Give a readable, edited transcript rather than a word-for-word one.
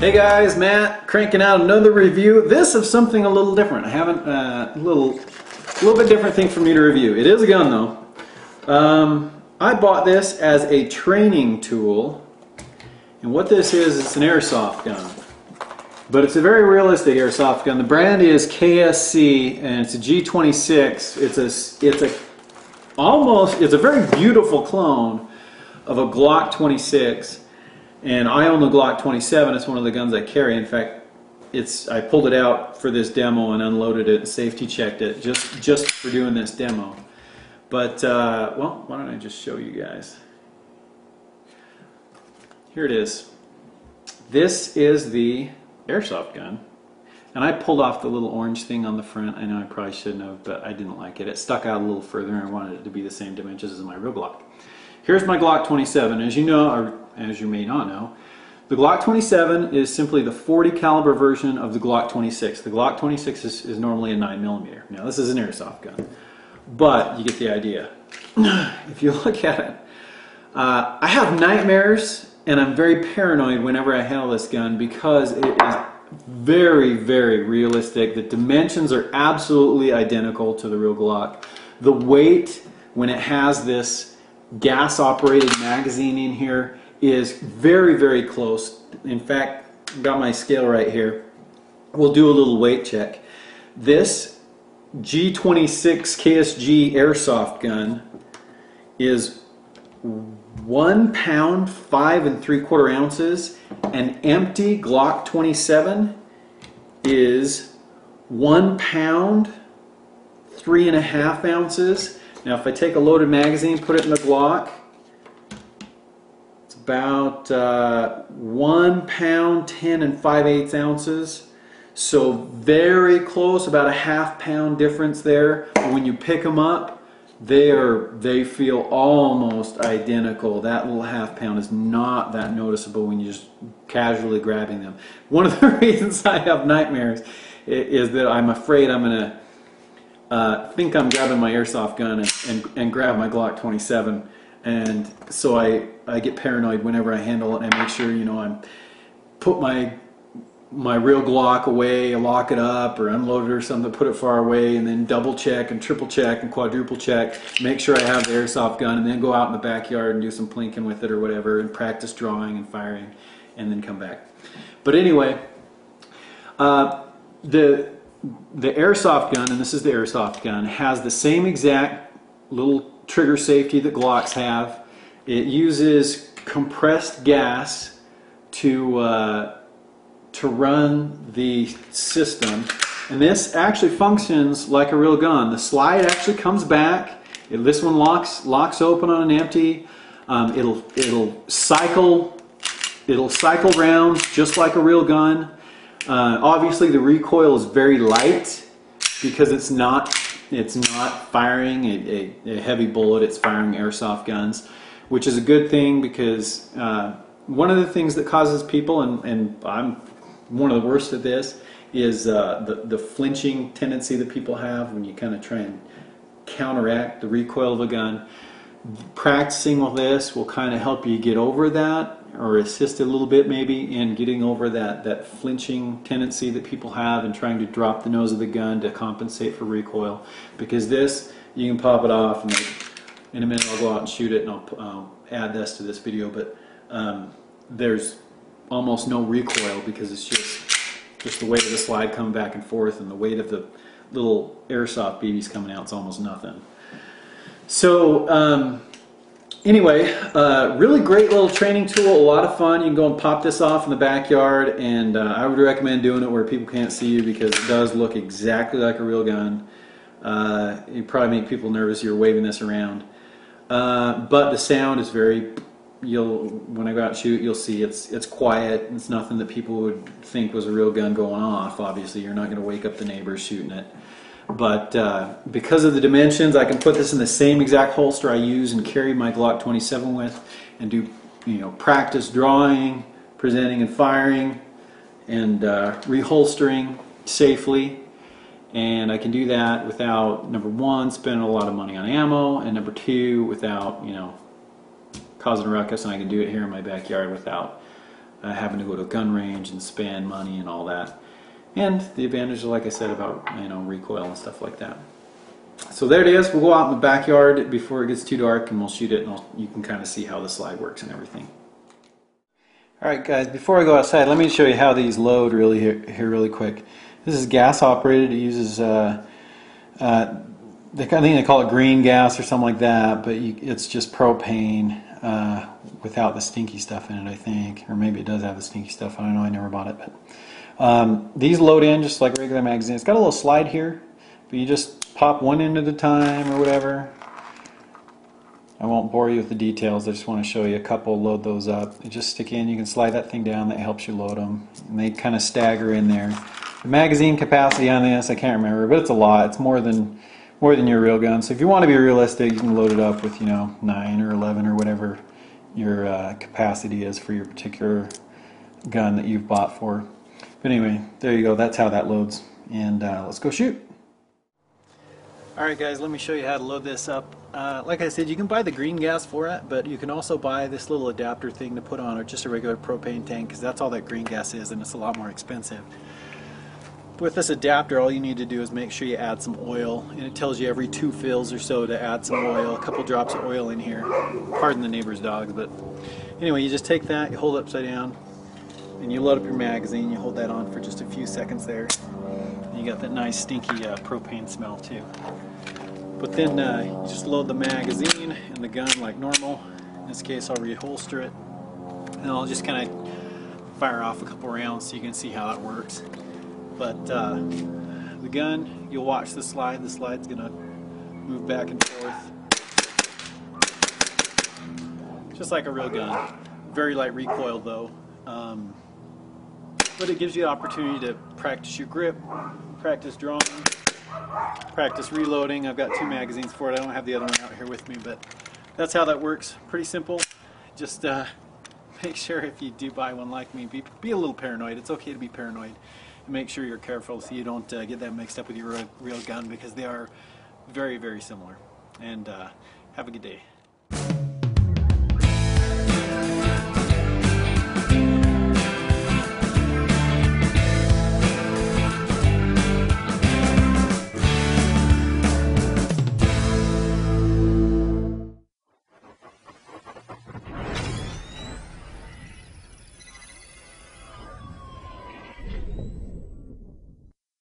Hey guys, Matt cranking out another review. This is something a little different. I haven't a little bit different thing for me to review. It is a gun though. I bought this as a training tool, and what this is, it's an airsoft gun. But it's a very realistic airsoft gun. The brand is KSC, and it's a G26. It's a very beautiful clone of a Glock 26. And I own the Glock 27. It's one of the guns I carry. In fact, I pulled it out for this demo and unloaded it and safety checked it just for doing this demo. But well, why don't I just show you guys? Here it is. This is the airsoft gun, and I pulled off the little orange thing on the front. I know I probably shouldn't have, but I didn't like it. It stuck out a little further, and I wanted it to be the same dimensions as my real Glock. Here's my Glock 27. As you know, or as you may not know, the Glock 27 is simply the 40 caliber version of the Glock 26. The Glock 26 is normally a 9mm. Now this is an airsoft gun, but you get the idea. If you look at it, I have nightmares and I'm very paranoid whenever I handle this gun because it is very, very realistic. The dimensions are absolutely identical to the real Glock. The weight, when it has this gas operated magazine in here, is very, very close. In fact, I've got my scale right here. We'll do a little weight check. This G26 KSG airsoft gun is 1 pound 5 3/4 ounces. An empty Glock 27 is 1 pound 3 1/2 ounces. Now if I take a loaded magazine, put it in the Glock, it's about 1 pound 10 5/8 ounces. So very close, about a ½ pound difference there. But when you pick them up, they feel almost identical. That little ½ pound is not that noticeable when you're just casually grabbing them. One of the reasons I have nightmares is that I'm afraid I'm going to think I'm grabbing my airsoft gun and grab my Glock 27, and so I get paranoid whenever I handle it, and I make sure, you know, I put my real Glock away, lock it up or unload it or something, put it far away, and then double check and triple check and quadruple check, make sure I have the airsoft gun, and then go out in the backyard and do some plinking with it or whatever and practice drawing and firing and then come back. But anyway, the airsoft gun, and this is the airsoft gun, has the same exact little trigger safety that Glocks have. It uses compressed gas to run the system, and this actually functions like a real gun. The slide actually comes back. This one locks open on an empty. It'll cycle rounds just like a real gun. Obviously the recoil is very light because it's not firing a heavy bullet, it's firing airsoft guns, which is a good thing because one of the things that causes people, and I'm one of the worst at this, is the flinching tendency that people have when you kind of try and counteract the recoil of a gun. Practicing with this will kind of help you get over that, or assist a little bit maybe in getting over that flinching tendency that people have and trying to drop the nose of the gun to compensate for recoil. Because this, you can pop it off, and in a minute I'll go out and shoot it, and I'll add this to this video, but there's almost no recoil because it's just the weight of the slide coming back and forth, and the weight of the little airsoft BBs coming out, it's almost nothing. So anyway, really great little training tool, a lot of fun. You can go and pop this off in the backyard, and I would recommend doing it where people can't see you because it does look exactly like a real gun. You probably make people nervous you're waving this around, but the sound is very, when I go out and shoot, you'll see it's quiet. It's nothing that people would think was a real gun going off. Obviously you're not going to wake up the neighbors shooting it. But because of the dimensions, I can put this in the same exact holster I use and carry my Glock 27 with, and do, you know, practice drawing, presenting and firing, and reholstering safely. And I can do that without, number one, spending a lot of money on ammo, and number two, without, you know, causing a ruckus. And I can do it here in my backyard without having to go to a gun range and spend money and all that. And the advantages, like I said, about recoil and stuff like that. So there it is. We'll go out in the backyard before it gets too dark and we'll shoot it, and you can kind of see how the slide works and everything. Alright guys, before I go outside, let me show you how these load really here really quick. This is gas operated. It uses I think they call it green gas or something like that, but it's just propane without the stinky stuff in it, I think. Or maybe it does have the stinky stuff. I don't know, I never bought it. But these load in just like regular magazines. It's got a little slide here, but you just pop one end at a time or whatever. I won't bore you with the details. I just want to show you a couple, load those up. You just stick in, you can slide that thing down, that helps you load them. And they kind of stagger in there. The magazine capacity on this, I can't remember, but it's a lot. It's more than your real gun. So if you want to be realistic, you can load it up with 9 or 11 or whatever your capacity is for your particular gun that you've bought for. But anyway, there you go. That's how that loads. And let's go shoot. Alright guys, let me show you how to load this up. Like I said, you can buy the green gas for it, but you can also buy this little adapter thing to put on, or just a regular propane tank, because that's all that green gas is, and it's a lot more expensive. With this adapter, all you need to do is make sure you add some oil, and it tells you every 2 fills or so to add some oil, a couple drops of oil in here. Pardon the neighbor's dogs, but anyway, you just take that, you hold it upside down, and you load up your magazine. You hold that on for just a few seconds there. And you got that nice stinky propane smell too. But then you just load the magazine and the gun like normal. In this case, I'll reholster it, and I'll just kind of fire off a couple rounds so you can see how it works. But the gun, you'll watch the slide. The slide's gonna move back and forth, just like a real gun. Very light recoil though, but it gives you the opportunity to practice your grip, practice drawing, practice reloading. I've got 2 magazines for it. I don't have the other one out here with me, but that's how that works. Pretty simple. Just make sure if you do buy one like me, be a little paranoid. It's okay to be paranoid. And make sure you're careful so you don't get that mixed up with your real gun, because they are very, very similar. And have a good day.